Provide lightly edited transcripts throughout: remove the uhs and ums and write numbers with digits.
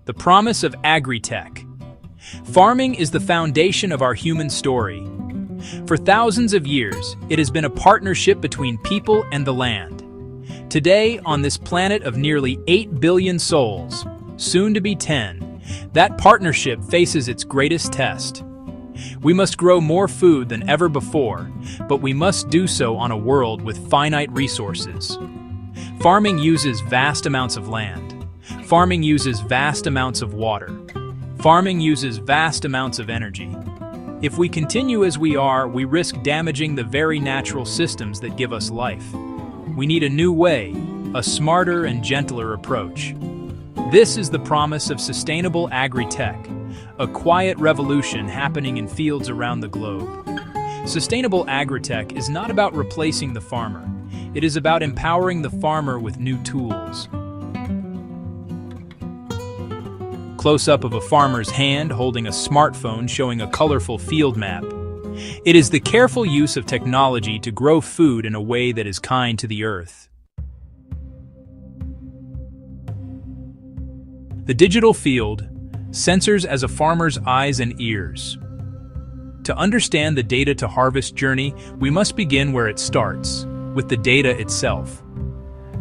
The promise of agri-tech. Farming is the foundation of our human story. For thousands of years, it has been a partnership between people and the land. Today, on this planet of nearly 8 billion souls, soon to be 10, that partnership faces its greatest test. We must grow more food than ever before, but we must do so on a world with finite resources. Farming uses vast amounts of land. Farming uses vast amounts of water. Farming uses vast amounts of energy. If we continue as we are, we risk damaging the very natural systems that give us life. We need a new way, a smarter and gentler approach. This is the promise of sustainable agri-tech, a quiet revolution happening in fields around the globe. Sustainable agri-tech is not about replacing the farmer. It is about empowering the farmer with new tools. Close-up of a farmer's hand holding a smartphone showing a colorful field map. It is the careful use of technology to grow food in a way that is kind to the earth. The digital field, sensors as a farmer's eyes and ears. To understand the data-to-harvest journey, we must begin where it starts, with the data itself.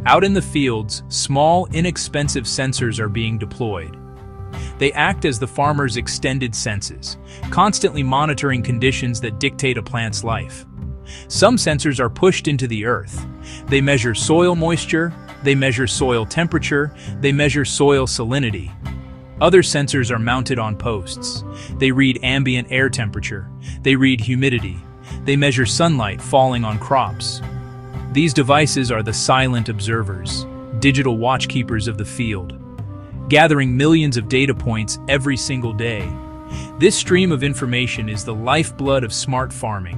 Out in the fields, small, inexpensive sensors are being deployed. They act as the farmer's extended senses, constantly monitoring conditions that dictate a plant's life. Some sensors are pushed into the earth. They measure soil moisture, they measure soil temperature, they measure soil salinity. Other sensors are mounted on posts. They read ambient air temperature, they read humidity, they measure sunlight falling on crops. These devices are the silent observers, digital watchkeepers of the field, gathering millions of data points every single day. This stream of information is the lifeblood of smart farming.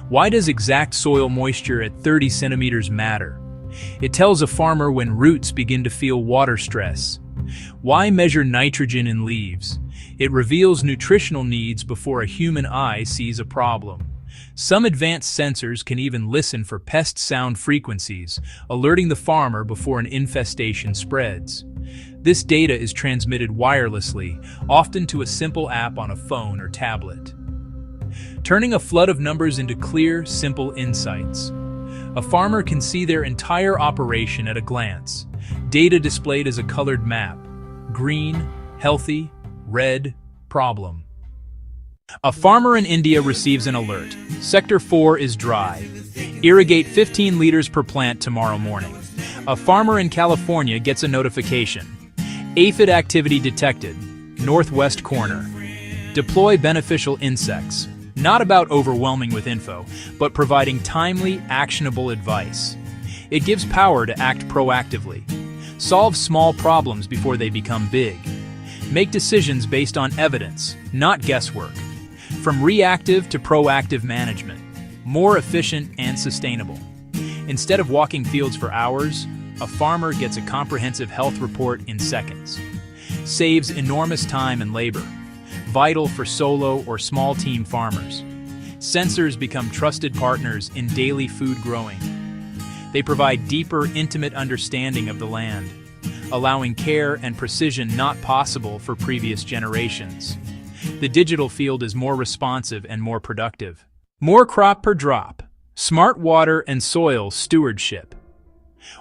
Why does exact soil moisture at 30 centimeters matter? It tells a farmer when roots begin to feel water stress. Why measure nitrogen in leaves? It reveals nutritional needs before a human eye sees a problem. Some advanced sensors can even listen for pest sound frequencies, alerting the farmer before an infestation spreads. This data is transmitted wirelessly, often to a simple app on a phone or tablet, turning a flood of numbers into clear, simple insights. A farmer can see their entire operation at a glance, data displayed as a colored map: green, healthy; red, problem. A farmer in India receives an alert. Sector 4 is dry. Irrigate 15 liters per plant tomorrow morning. A farmer in California gets a notification. Aphid activity detected. Northwest corner. Deploy beneficial insects. Not about overwhelming with info, but providing timely, actionable advice. It gives power to act proactively. Solve small problems before they become big. Make decisions based on evidence, not guesswork. From reactive to proactive management. More efficient and sustainable. Instead of walking fields for hours, a farmer gets a comprehensive health report in seconds. Saves enormous time and labor, vital for solo or small team farmers. Sensors become trusted partners in daily food growing. They provide deeper, intimate understanding of the land, allowing care and precision not possible for previous generations. The digital field is more responsive and more productive. More crop per drop. Smart water and soil stewardship.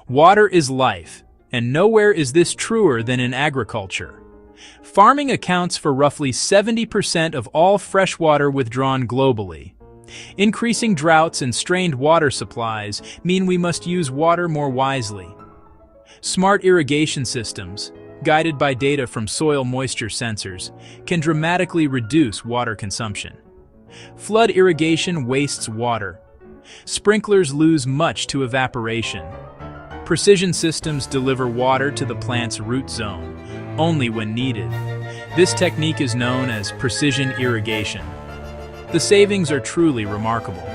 Water is life, and nowhere is this truer than in agriculture. Farming accounts for roughly 70% of all freshwater withdrawn globally. Increasing droughts and strained water supplies mean we must use water more wisely. Smart irrigation systems, guided by data from soil moisture sensors, can dramatically reduce water consumption. Flood irrigation wastes water. Sprinklers lose much to evaporation. Precision systems deliver water to the plant's root zone, only when needed. This technique is known as precision irrigation. The savings are truly remarkable.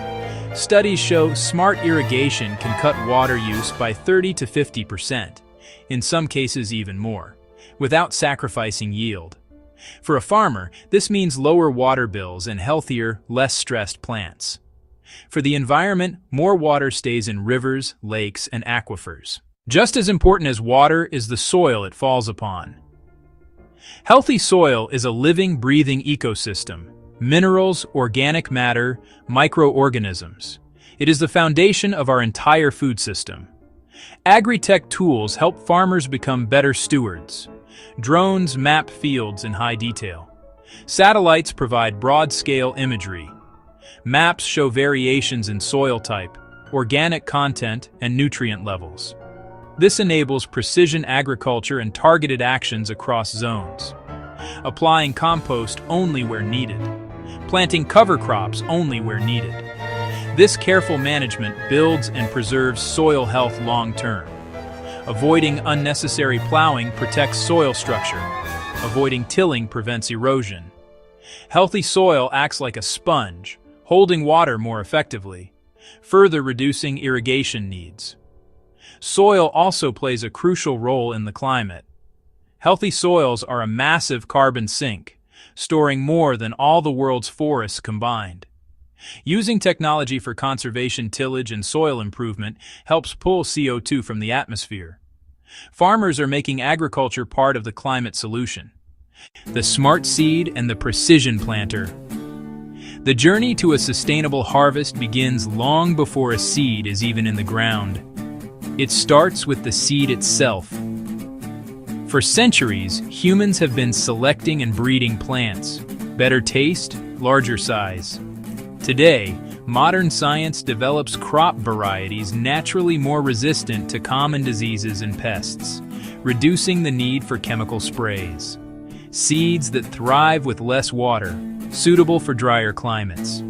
Studies show smart irrigation can cut water use by 30 to 50%, in some cases even more, without sacrificing yield. For a farmer, this means lower water bills and healthier, less stressed plants. For the environment, more water stays in rivers, lakes, and aquifers. Just as important as water is the soil it falls upon. Healthy soil is a living, breathing ecosystem. Minerals, organic matter, microorganisms. It is the foundation of our entire food system. Agri-tech tools help farmers become better stewards. Drones map fields in high detail. Satellites provide broad-scale imagery. Maps show variations in soil type, organic content, and nutrient levels. This enables precision agriculture and targeted actions across zones. Applying compost only where needed. Planting cover crops only where needed. This careful management builds and preserves soil health long-term. Avoiding unnecessary plowing protects soil structure. Avoiding tilling prevents erosion. Healthy soil acts like a sponge, holding water more effectively, further reducing irrigation needs. Soil also plays a crucial role in the climate. Healthy soils are a massive carbon sink, storing more than all the world's forests combined. Using technology for conservation, tillage, and soil improvement helps pull CO2 from the atmosphere. Farmers are making agriculture part of the climate solution. The smart seed and the precision planter. The journey to a sustainable harvest begins long before a seed is even in the ground. It starts with the seed itself. For centuries, humans have been selecting and breeding plants. Better taste, larger size. Today, modern science develops crop varieties naturally more resistant to common diseases and pests, reducing the need for chemical sprays. Seeds that thrive with less water, suitable for drier climates.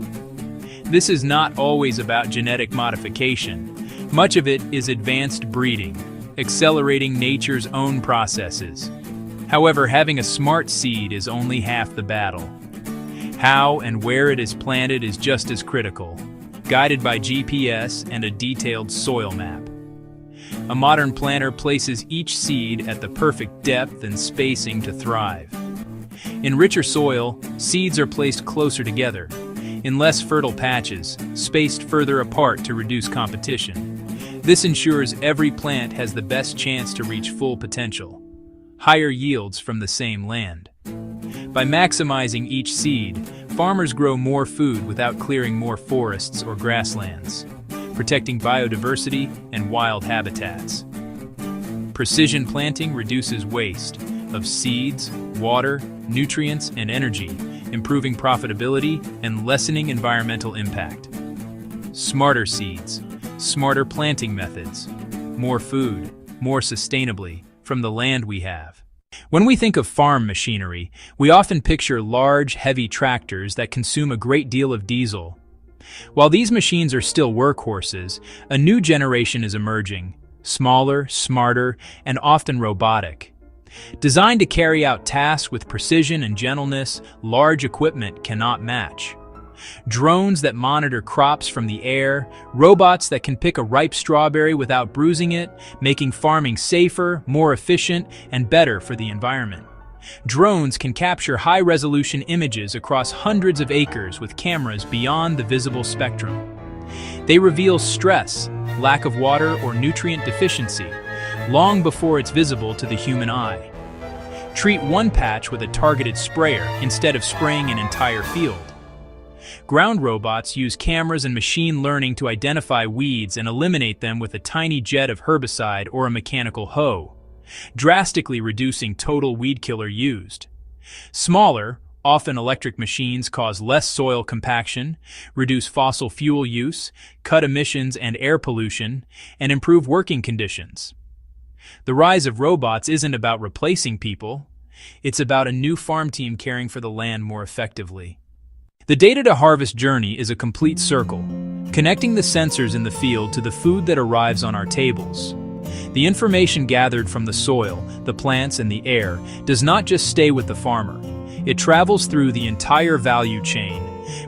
This is not always about genetic modification. Much of it is advanced breeding, accelerating nature's own processes. However, having a smart seed is only half the battle. How and where it is planted is just as critical, guided by GPS and a detailed soil map. A modern planter places each seed at the perfect depth and spacing to thrive. In richer soil, seeds are placed closer together. In less fertile patches, spaced further apart to reduce competition. This ensures every plant has the best chance to reach full potential. Higher yields from the same land. By maximizing each seed, farmers grow more food without clearing more forests or grasslands, protecting biodiversity and wild habitats. Precision planting reduces waste of seeds, water, nutrients, and energy, improving profitability and lessening environmental impact. Smarter seeds, smarter planting methods, more food, more sustainably, from the land we have. When we think of farm machinery, we often picture large, heavy tractors that consume a great deal of diesel. While these machines are still workhorses, a new generation is emerging, smaller, smarter, and often robotic. Designed to carry out tasks with precision and gentleness, large equipment cannot match. Drones that monitor crops from the air, robots that can pick a ripe strawberry without bruising it, making farming safer, more efficient, and better for the environment. Drones can capture high-resolution images across hundreds of acres with cameras beyond the visible spectrum. They reveal stress, lack of water, or nutrient deficiency, long before it's visible to the human eye. Treat one patch with a targeted sprayer instead of spraying an entire field. Ground robots use cameras and machine learning to identify weeds and eliminate them with a tiny jet of herbicide or a mechanical hoe, drastically reducing total weed killer used. Smaller, often electric machines cause less soil compaction, reduce fossil fuel use, cut emissions and air pollution, and improve working conditions. The rise of robots isn't about replacing people, it's about a new farm team caring for the land more effectively. The data-to-harvest journey is a complete circle, connecting the sensors in the field to the food that arrives on our tables. The information gathered from the soil, the plants, and the air does not just stay with the farmer. It travels through the entire value chain,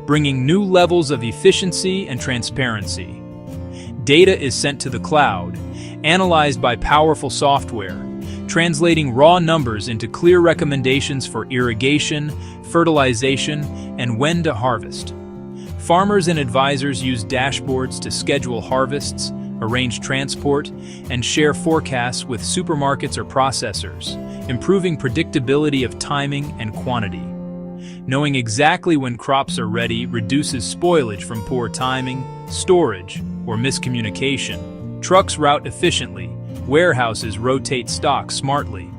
bringing new levels of efficiency and transparency. Data is sent to the cloud, analyzed by powerful software, translating raw numbers into clear recommendations for irrigation, fertilization, and when to harvest. Farmers and advisors use dashboards to schedule harvests, arrange transport, and share forecasts with supermarkets or processors, improving predictability of timing and quantity. Knowing exactly when crops are ready reduces spoilage from poor timing, storage, or miscommunication. Trucks route efficiently, warehouses rotate stock smartly.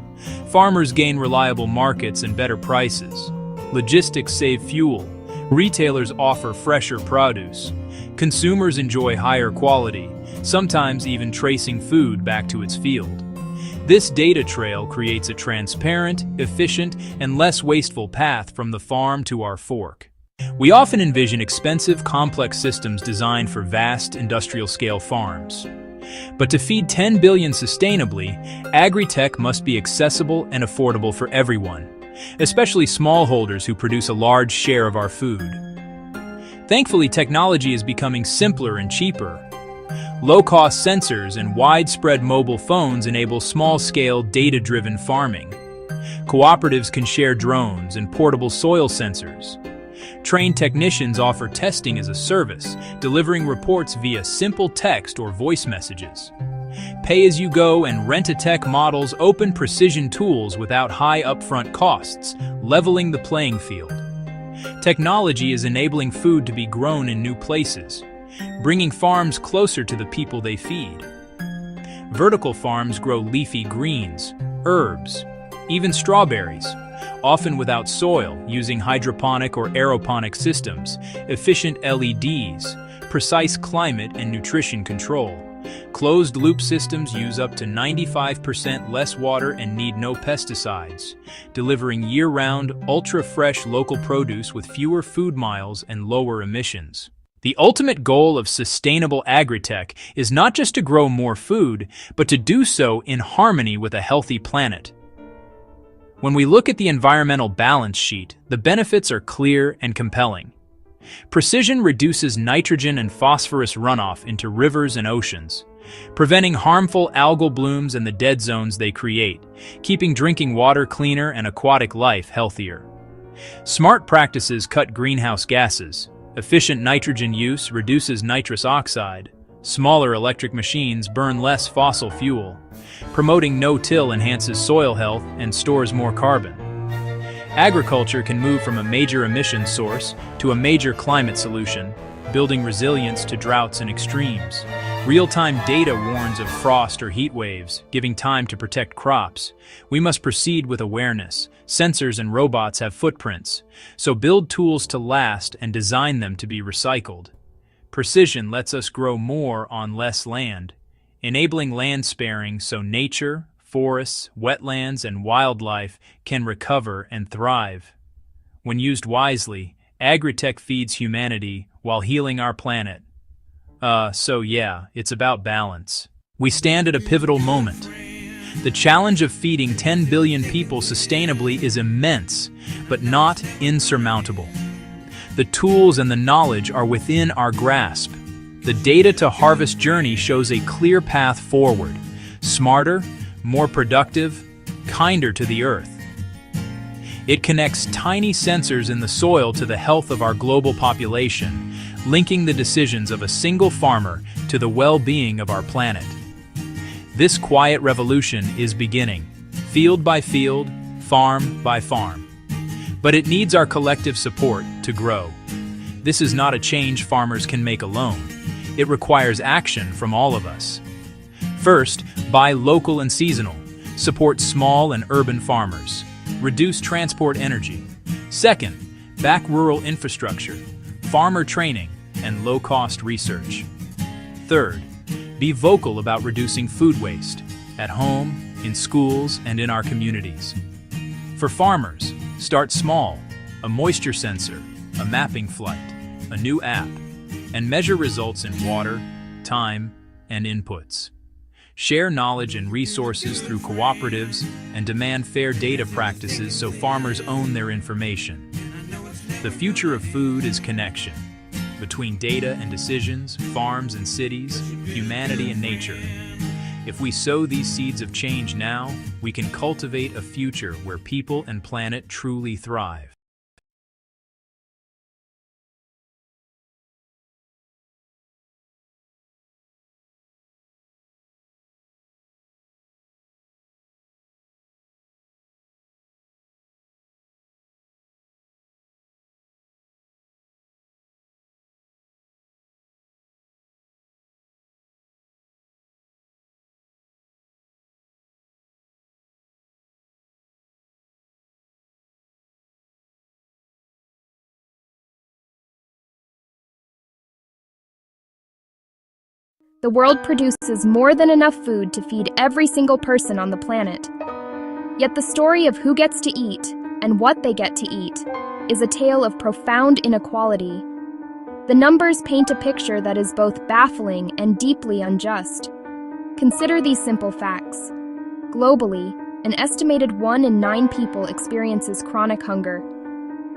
Farmers gain reliable markets and better prices. Logistics save fuel. Retailers offer fresher produce. Consumers enjoy higher quality, sometimes even tracing food back to its field. This data trail creates a transparent, efficient, and less wasteful path from the farm to our fork. We often envision expensive, complex systems designed for vast, industrial-scale farms. But to feed 10 billion sustainably, agri-tech must be accessible and affordable for everyone, especially smallholders who produce a large share of our food. Thankfully, technology is becoming simpler and cheaper. Low-cost sensors and widespread mobile phones enable small-scale, data-driven farming. Cooperatives can share drones and portable soil sensors. Trained technicians offer testing as a service, delivering reports via simple text or voice messages. Pay-as-you-go and rent-a-tech models open precision tools without high upfront costs, leveling the playing field. Technology is enabling food to be grown in new places, bringing farms closer to the people they feed. Vertical farms grow leafy greens, herbs, even strawberries, often without soil, using hydroponic or aeroponic systems, efficient LEDs, precise climate and nutrition control. Closed-loop systems use up to 95% less water and need no pesticides, delivering year-round, ultra-fresh local produce with fewer food miles and lower emissions. The ultimate goal of sustainable agri-tech is not just to grow more food, but to do so in harmony with a healthy planet. When we look at the environmental balance sheet, the benefits are clear and compelling. Precision reduces nitrogen and phosphorus runoff into rivers and oceans, preventing harmful algal blooms and the dead zones they create, keeping drinking water cleaner and aquatic life healthier. Smart practices cut greenhouse gases. Efficient nitrogen use reduces nitrous oxide. Smaller electric machines burn less fossil fuel. Promoting no-till enhances soil health and stores more carbon. Agriculture can move from a major emission source to a major climate solution, building resilience to droughts and extremes. Real-time data warns of frost or heat waves, giving time to protect crops. We must proceed with awareness. Sensors and robots have footprints, so build tools to last and design them to be recycled. Precision lets us grow more on less land, enabling land sparing so nature, forests, wetlands, and wildlife can recover and thrive. When used wisely, agri-tech feeds humanity while healing our planet. So yeah, it's about balance. We stand at a pivotal moment. The challenge of feeding 10 billion people sustainably is immense, but not insurmountable. The tools and the knowledge are within our grasp. The Data to Harvest journey shows a clear path forward, smarter, more productive, kinder to the earth. It connects tiny sensors in the soil to the health of our global population, linking the decisions of a single farmer to the well-being of our planet. This quiet revolution is beginning, field by field, farm by farm. But it needs our collective support to grow. This is not a change farmers can make alone. It requires action from all of us. First, buy local and seasonal. Support small and urban farmers. Reduce transport energy. Second, back rural infrastructure, farmer training, and low-cost research. Third, be vocal about reducing food waste, at home, in schools, and in our communities. For farmers, start small, a moisture sensor, a mapping flight, a new app, and measure results in water, time, and inputs. Share knowledge and resources through cooperatives and demand fair data practices so farmers own their information. The future of food is connection. Between data and decisions, farms and cities, humanity and nature. If we sow these seeds of change now, we can cultivate a future where people and planet truly thrive. The world produces more than enough food to feed every single person on the planet. Yet the story of who gets to eat and what they get to eat is a tale of profound inequality. The numbers paint a picture that is both baffling and deeply unjust. Consider these simple facts. Globally, an estimated 1 in 9 people experiences chronic hunger.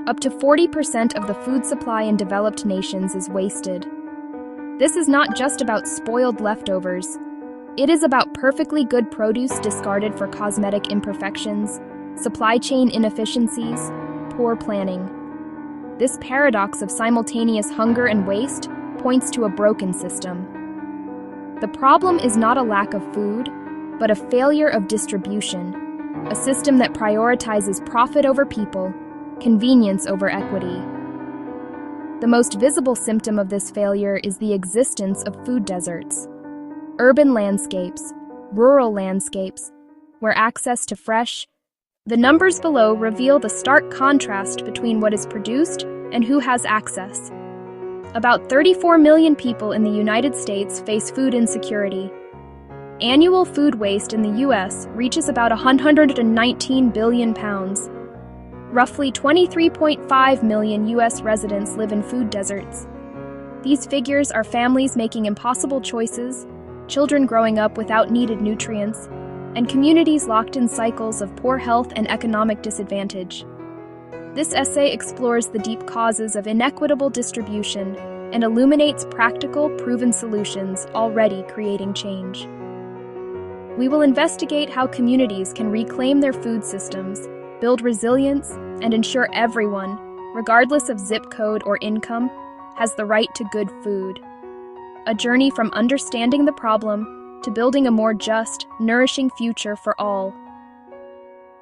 Up to 40% of the food supply in developed nations is wasted. This is not just about spoiled leftovers. It is about perfectly good produce discarded for cosmetic imperfections, supply chain inefficiencies, poor planning. This paradox of simultaneous hunger and waste points to a broken system. The problem is not a lack of food, but a failure of distribution, a system that prioritizes profit over people, convenience over equity. The most visible symptom of this failure is the existence of food deserts. Urban landscapes, rural landscapes, where access to the numbers below reveal the stark contrast between what is produced and who has access. About 34 million people in the United States face food insecurity. Annual food waste in the U.S. reaches about 119 billion pounds. Roughly 23.5 million U.S. residents live in food deserts. These figures are families making impossible choices, children growing up without needed nutrients, and communities locked in cycles of poor health and economic disadvantage. This essay explores the deep causes of inequitable distribution and illuminates practical, proven solutions already creating change. We will investigate how communities can reclaim their food systems, build resilience, and ensure everyone, regardless of zip code or income, has the right to good food. A journey from understanding the problem to building a more just, nourishing future for all.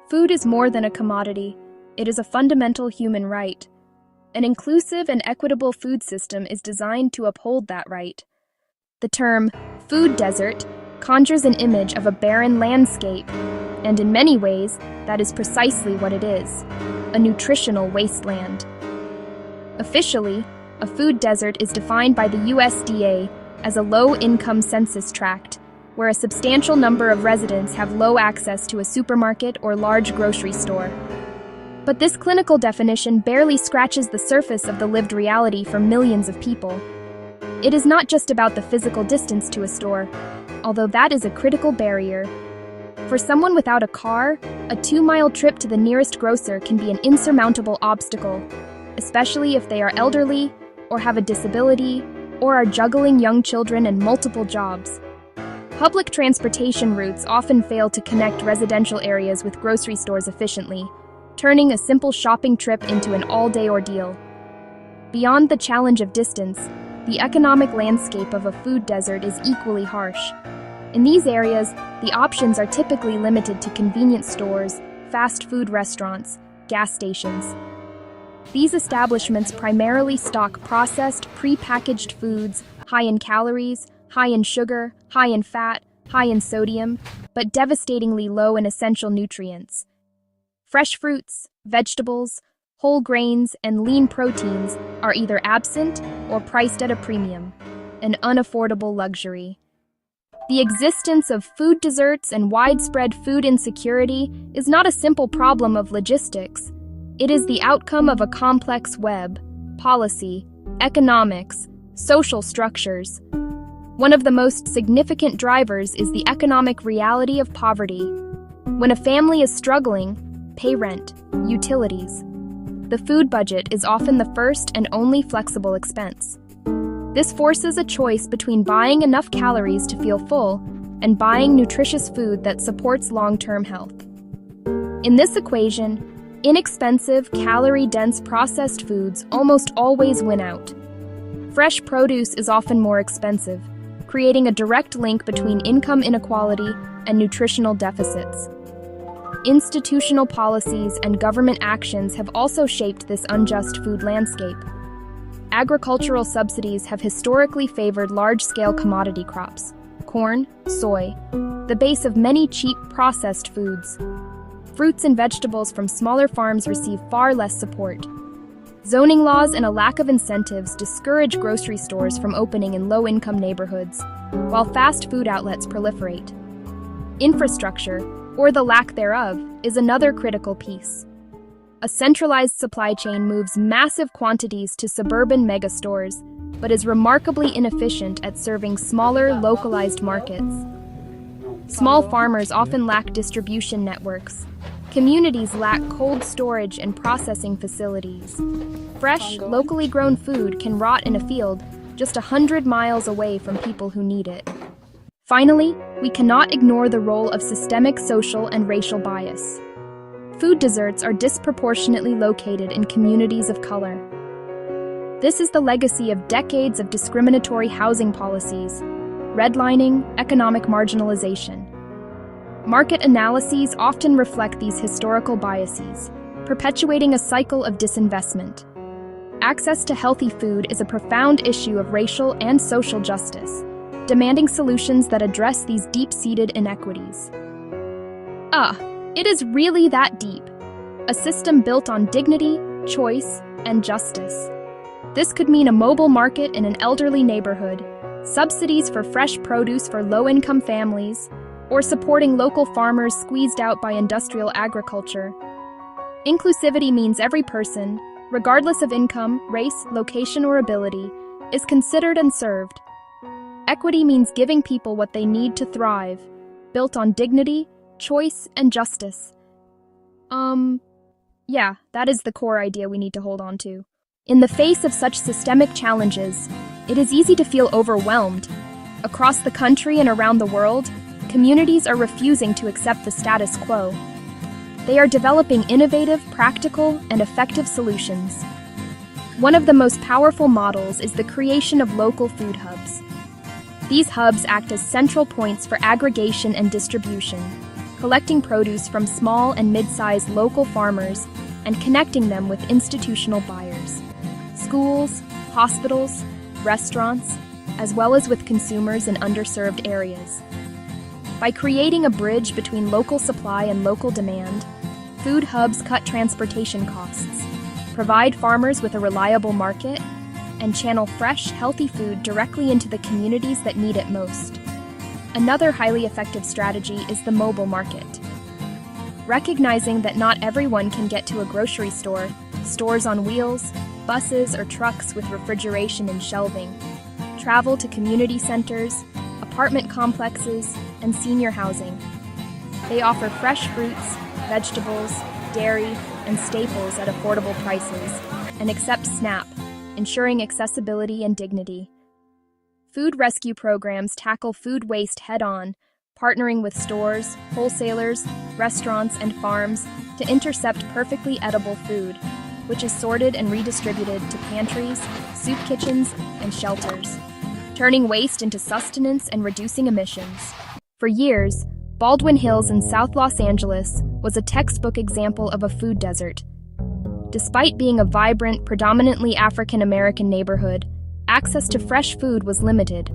Food is more than a commodity. It is a fundamental human right. An inclusive and equitable food system is designed to uphold that right. The term food desert conjures an image of a barren landscape, and in many ways, that is precisely what it is, a nutritional wasteland. Officially, a food desert is defined by the USDA as a low-income census tract, where a substantial number of residents have low access to a supermarket or large grocery store. But this clinical definition barely scratches the surface of the lived reality for millions of people. It is not just about the physical distance to a store, although that is a critical barrier. For someone without a car, a 2-mile trip to the nearest grocer can be an insurmountable obstacle, especially if they are elderly, or have a disability, or are juggling young children and multiple jobs. Public transportation routes often fail to connect residential areas with grocery stores efficiently, turning a simple shopping trip into an all-day ordeal. Beyond the challenge of distance, the economic landscape of a food desert is equally harsh. In these areas, the options are typically limited to convenience stores, fast food restaurants, gas stations. These establishments primarily stock processed, pre-packaged foods, high in calories, high in sugar, high in fat, high in sodium, but devastatingly low in essential nutrients. Fresh fruits, vegetables, whole grains, and lean proteins are either absent or priced at a premium, an unaffordable luxury. The existence of food deserts and widespread food insecurity is not a simple problem of logistics. It is the outcome of a complex web, policy, economics, social structures. One of the most significant drivers is the economic reality of poverty. When a family is struggling, pay rent, utilities. The food budget is often the first and only flexible expense. This forces a choice between buying enough calories to feel full and buying nutritious food that supports long-term health. In this equation, inexpensive, calorie-dense processed foods almost always win out. Fresh produce is often more expensive, creating a direct link between income inequality and nutritional deficits. Institutional policies and government actions have also shaped this unjust food landscape. Agricultural subsidies have historically favored large-scale commodity crops, corn, soy, the base of many cheap processed foods. Fruits and vegetables from smaller farms receive far less support. Zoning laws and a lack of incentives discourage grocery stores from opening in low-income neighborhoods, while fast food outlets proliferate. Infrastructure, or the lack thereof, is another critical piece. A centralized supply chain moves massive quantities to suburban megastores, but is remarkably inefficient at serving smaller, localized markets. Small farmers often lack distribution networks. Communities lack cold storage and processing facilities. Fresh, locally grown food can rot in a field just 100 miles away from people who need it. Finally, we cannot ignore the role of systemic social and racial bias. Food deserts are disproportionately located in communities of color. This is the legacy of decades of discriminatory housing policies, redlining, economic marginalization. Market analyses often reflect these historical biases, perpetuating a cycle of disinvestment. Access to healthy food is a profound issue of racial and social justice, demanding solutions that address these deep-seated inequities. It is really that deep. A system built on dignity, choice, and justice. This could mean a mobile market in an elderly neighborhood, subsidies for fresh produce for low-income families, or supporting local farmers squeezed out by industrial agriculture. Inclusivity means every person, regardless of income, race, location, or ability, is considered and served. Equity means giving people what they need to thrive, built on dignity, choice, and justice. Yeah, that is the core idea we need to hold on to. In the face of such systemic challenges, it is easy to feel overwhelmed. Across the country and around the world, communities are refusing to accept the status quo. They are developing innovative, practical, and effective solutions. One of the most powerful models is the creation of local food hubs. These hubs act as central points for aggregation and distribution, collecting produce from small and mid-sized local farmers and connecting them with institutional buyers. Schools, hospitals, restaurants, as well as with consumers in underserved areas. By creating a bridge between local supply and local demand, food hubs cut transportation costs, provide farmers with a reliable market, and channel fresh, healthy food directly into the communities that need it most. Another highly effective strategy is the mobile market. Recognizing that not everyone can get to a grocery store, stores on wheels, buses, or trucks with refrigeration and shelving travel to community centers, apartment complexes, and senior housing. They offer fresh fruits, vegetables, dairy, and staples at affordable prices, and accept SNAP, ensuring accessibility and dignity. Food rescue programs tackle food waste head-on, partnering with stores, wholesalers, restaurants, and farms to intercept perfectly edible food, which is sorted and redistributed to pantries, soup kitchens, and shelters, turning waste into sustenance and reducing emissions. For years, Baldwin Hills in South Los Angeles was a textbook example of a food desert. Despite being a vibrant, predominantly African-American neighborhood, access to fresh food was limited.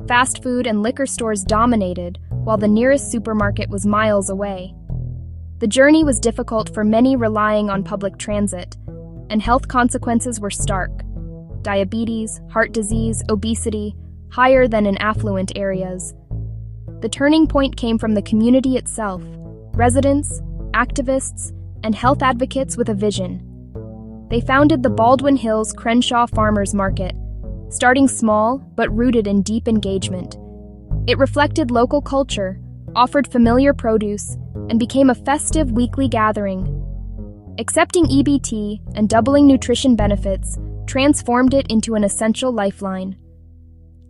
Fast food and liquor stores dominated, while the nearest supermarket was miles away. The journey was difficult for many relying on public transit, and health consequences were stark. Diabetes, heart disease, obesity, higher than in affluent areas. The turning point came from the community itself, residents, activists, and health advocates with a vision. They founded the Baldwin Hills Crenshaw Farmers Market, starting small but rooted in deep engagement. It reflected local culture, offered familiar produce, and became a festive weekly gathering. Accepting EBT and doubling nutrition benefits transformed it into an essential lifeline.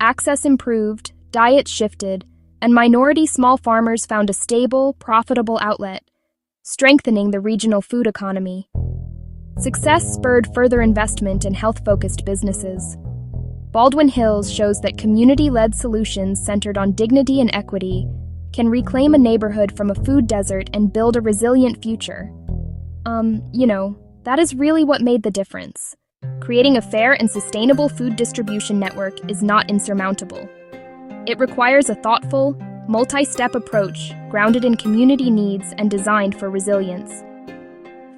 Access improved, diets shifted, and minority small farmers found a stable, profitable outlet, strengthening the regional food economy. Success spurred further investment in health-focused businesses. Baldwin Hills shows that community-led solutions centered on dignity and equity can reclaim a neighborhood from a food desert and build a resilient future. That is really what made the difference. Creating a fair and sustainable food distribution network is not insurmountable. It requires a thoughtful, multi-step approach grounded in community needs and designed for resilience.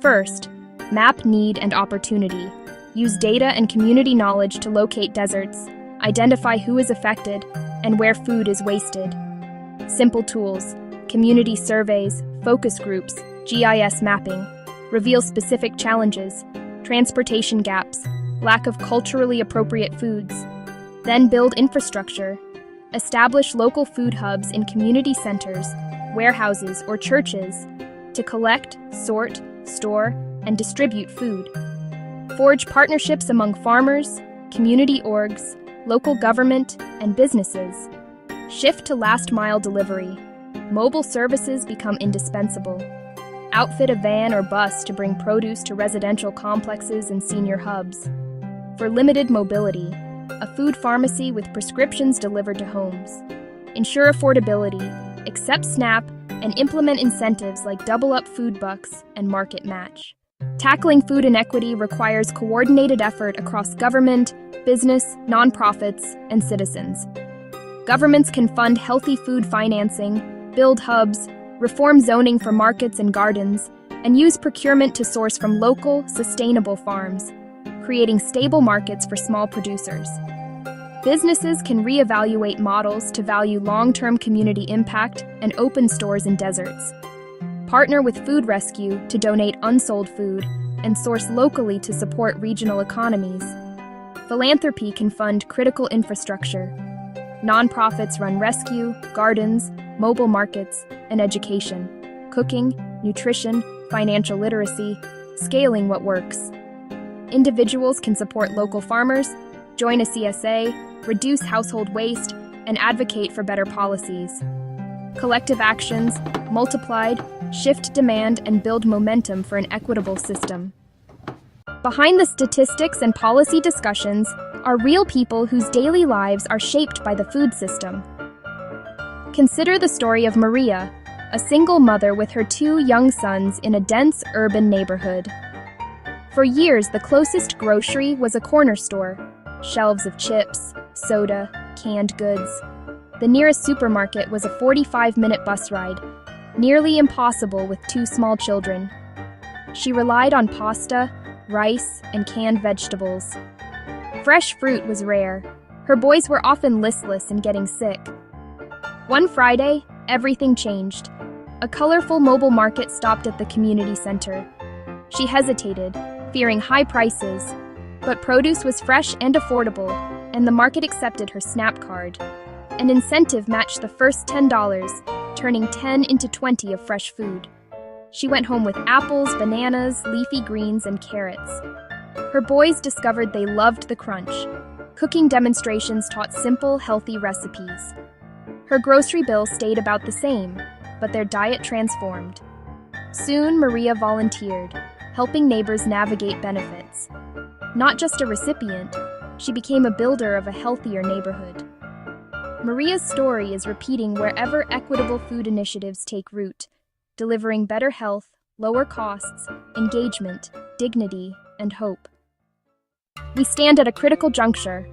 First, map need and opportunity. use data and community knowledge to locate deserts, identify who is affected, and where food is wasted. Simple tools, community surveys, focus groups, GIS mapping, reveal specific challenges, transportation gaps, lack of culturally appropriate foods. Then build infrastructure. Establish local food hubs in community centers, warehouses, or churches to collect, sort, store, and distribute food. Forge partnerships among farmers, community orgs, local government, and businesses. Shift to last-mile delivery. Mobile services become indispensable. Outfit a van or bus to bring produce to residential complexes and senior hubs. For limited mobility, a food pharmacy with prescriptions delivered to homes. Ensure affordability, accept SNAP, and implement incentives like Double Up Food Bucks and Market Match. Tackling food inequity requires coordinated effort across government, business, nonprofits, and citizens. Governments can fund healthy food financing, build hubs, reform zoning for markets and gardens, and use procurement to source from local, sustainable farms, creating stable markets for small producers. Businesses can reevaluate models to value long-term community impact and open stores in deserts. Partner with food rescue to donate unsold food and source locally to support regional economies. Philanthropy can fund critical infrastructure. Nonprofits run rescue, gardens, mobile markets, and education, cooking, nutrition, financial literacy, scaling what works. Individuals can support local farmers, join a CSA, reduce household waste, and advocate for better policies. Collective actions, multiplied, shift demand and build momentum for an equitable system. Behind the statistics and policy discussions are real people whose daily lives are shaped by the food system. Consider the story of Maria, a single mother with her 2 young sons in a dense urban neighborhood. For years, the closest grocery was a corner store, shelves of chips, soda, canned goods. The nearest supermarket was a 45-minute bus ride, nearly impossible with 2 small children. She relied on pasta, rice, and canned vegetables. Fresh fruit was rare. Her boys were often listless and getting sick. One Friday, everything changed. A colorful mobile market stopped at the community center. She hesitated, fearing high prices, but produce was fresh and affordable, and the market accepted her SNAP card. An incentive matched the first $10, turning 10 into 20 of fresh food. She went home with apples, bananas, leafy greens, and carrots. Her boys discovered they loved the crunch. Cooking demonstrations taught simple, healthy recipes. Her grocery bill stayed about the same, but their diet transformed. Soon, Maria volunteered, helping neighbors navigate benefits. Not just a recipient, she became a builder of a healthier neighborhood. Maria's story is repeating wherever equitable food initiatives take root, delivering better health, lower costs, engagement, dignity, and hope. We stand at a critical juncture.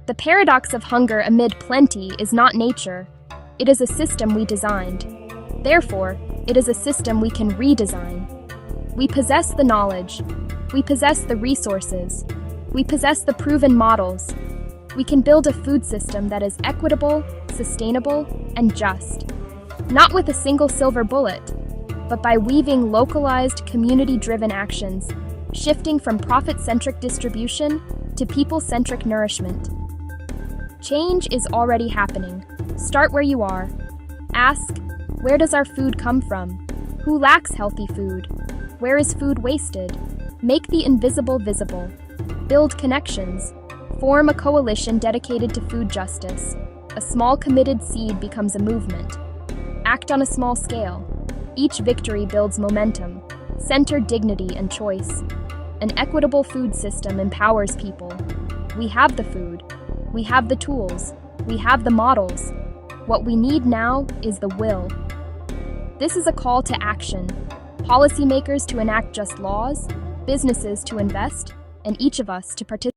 The paradox of hunger amid plenty is not nature. It is a system we designed. Therefore, it is a system we can redesign. We possess the knowledge. We possess the resources. We possess the proven models. We can build a food system that is equitable, sustainable, and just. Not with a single silver bullet, but by weaving localized, community-driven actions, shifting from profit-centric distribution to people-centric nourishment. Change is already happening. Start where you are. Ask, where does our food come from? Who lacks healthy food? Where is food wasted? Make the invisible visible. Build connections. Form a coalition dedicated to food justice. A small committed seed becomes a movement. Act on a small scale. Each victory builds momentum. Center dignity and choice. An equitable food system empowers people. We have the food. We have the tools. We have the models. What we need now is the will. This is a call to action. Policymakers to enact just laws, businesses to invest, and each of us to participate.